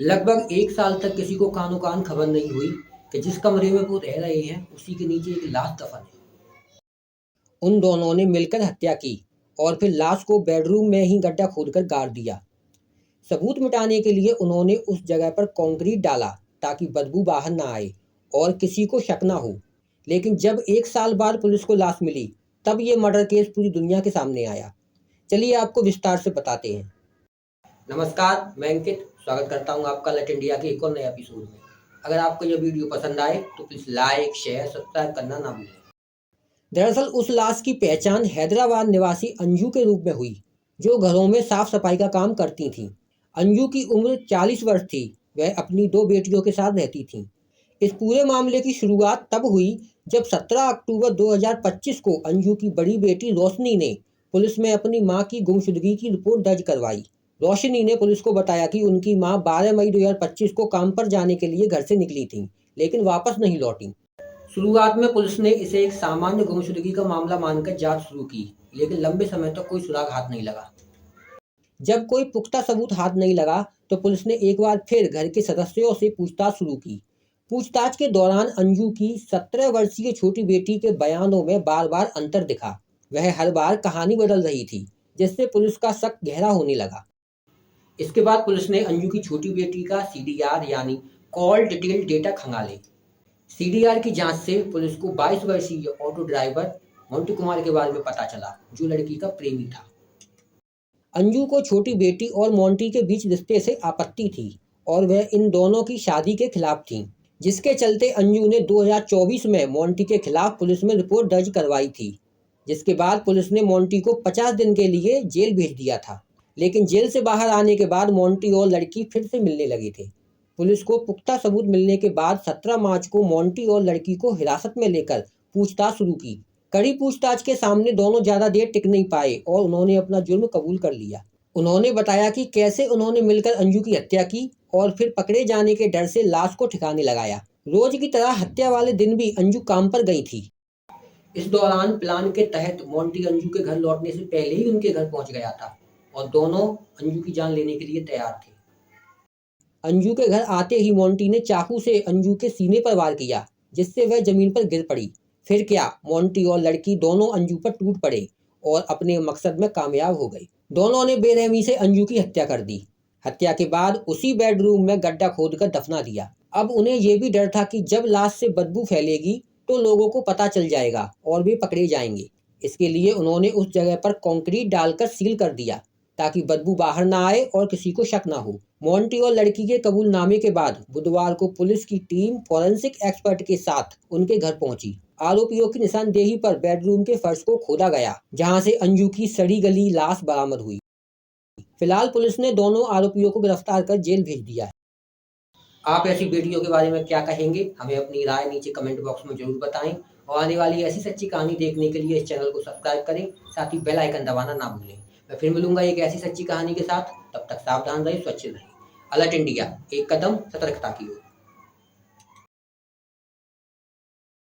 लगभग 1 साल तक किसी को कानो-कान खबर नहीं हुई कि जिस कमरे में वो रह रहे हैं, उसी के नीचे एक लाश दफन है। उन दोनों ने मिलकर हत्या की और फिर लाश को बेडरूम में ही गड्ढा खोदकर गाड़ दिया। सबूत मिटाने के लिए उन्होंने उस जगह पर कंक्रीट डाला ताकि बदबू बाहर न आए और किसी को शक न हो। लेकिन जब 1 साल बाद पुलिस को लाश मिली, तब ये मर्डर केस पूरी दुनिया के सामने आया। चलिए आपको विस्तार से बताते हैं। नमस्कार, मैं अंकित स्वागत करता हूं आपका अलर्ट इंडिया के एक और नए एपिसोड में। अगर आपको यह वीडियो पसंद आए तो प्लीज़ लाइक, शेयर, सब्सक्राइब करना ना भूलें। दरअसल उस लाश की पहचान हैदराबाद निवासी अंजू के रूप में हुई, जो घरों में साफ सफाई का काम करती थीं। अंजू की उम्र 40 वर्ष थी। वह अपनी 2 बेटियों के साथ रहती थीं। इस पूरे मामले की शुरुआत तब हुई जब 17 अक्टूबर 2025 को अंजू की बड़ी बेटी रोशनी ने पुलिस में अपनी मां की गुमशुदगी की रिपोर्ट दर्ज करवाई। रोशनी ने पुलिस को बताया कि उनकी मां 12 मई 2025 को काम पर जाने के लिए घर से निकली थीं, लेकिन वापस नहीं लौटी। शुरुआत में पुलिस ने इसे एक सामान्य गुमशुदगी का मामला मानकर जांच शुरू की, लेकिन लंबे समय तक कोई सुराग हाथ नहीं लगा। जब कोई पुख्ता सबूत हाथ नहीं लगा, तो पुलिस ने एक बार फिर घर के सदस्यों से पूछताछ शुरू की। पूछताछ के दौरान अंजू की 17 वर्षीय छोटी बेटी के बयानों में बार-बार अंतर दिखा। वह हर बार कहानी बदल रही थी, जिससे पुलिस का शक गहरा होने लगा। इसके बाद पुलिस ने अंजू की छोटी बेटी का CDR यानी कॉल डिटेल डेटा खंगाले। CDR की जांच से पुलिस को 22 वर्षीय ऑटो ड्राइवर मोंटी कुमार के बारे में पता चला, जो लड़की का प्रेमी था। अंजू को छोटी बेटी और मोंटी के बीच रिश्ते से आपत्ति थी और वह इन दोनों की शादी के खिलाफ थी, जिसके चलते अंजू ने 2024 में मोंटी के खिलाफ पुलिस में रिपोर्ट दर्ज करवाई थी। जिसके बाद पुलिस ने मोंटी को 50 दिन के लिए जेल भेज दिया था। लेकिन जेल से बाहर आने के बाद मोंटी और लड़की फिर से मिलने लगे थे। पुलिस को पुख्ता सबूत मिलने के बाद 17 मार्च को मोंटी और लड़की को हिरासत में लेकर पूछताछ शुरू की। कड़ी पूछताछ के सामने दोनों ज़्यादा देर टिक नहीं पाए और उन्होंने अपना जुर्म कबूल कर लिया। उन्होंने बताया कि कैसे उन्होंने मिलकर अंजू की हत्या की और फिर पकड़े जाने के डर से लाश को ठिकाने लगाया। रोज की तरह हत्या वाले दिन भी अंजू काम पर गई थी। इस दौरान प्लान के तहत मोंटी अंजू के घर लौटने से पहले ही उनके घर पहुंच गया था और दोनों अंजू की जान लेने के लिए तैयार थे। अंजू के घर आते ही मोंटी ने चाकू से अंजू के सीने पर वार किया, जिससे वह जमीन पर गिर पड़ी। फिर क्या, मोंटी और लड़की दोनों अंजू पर टूट पड़े और अपने मकसद में कामयाब हो गए। दोनों ने बेरहमी से अंजू की हत्या कर दी। हत्या के बाद उसी बेडरूम में गड्ढा खोदकर दफना दिया। अब उन्हें यह भी डर था कि जब लाश से बदबू फैलेगी तो लोगों को पता चल जाएगा और वे पकड़े जाएंगे। इसके लिए उन्होंने उस जगह पर कंक्रीट डालकर सील कर दिया, ताकि बदबू बाहर ना आए और किसी को शक ना हो। मोंटी और लड़की के कबूलनामे के बाद बुधवार को पुलिस की टीम फॉरेंसिक एक्सपर्ट के साथ उनके घर पहुंची। आरोपियों की निशानदेही पर बेडरूम के फर्श को खोदा गया, जहां से अंजू की सड़ी गली लाश बरामद हुई। फिलहाल पुलिस ने दोनों आरोपियों को गिरफ्तार कर जेल भेज दिया है। आप ऐसी वीडियो के बारे में क्या कहेंगे? हमें अपनी राय नीचे कमेंट बॉक्स में जरूर बताएं और आने वाली ऐसी सच्ची कहानी देखने के लिए इस चैनल को सब्सक्राइब करें, साथ ही बेल आइकन दबाना ना भूलें। मैं फिर मिलूंगा एक ऐसी सच्ची कहानी के साथ। तब तक सावधान रहें, स्वच्छ रहें। अलर्ट इंडिया, एक कदम सतर्कता की ओर।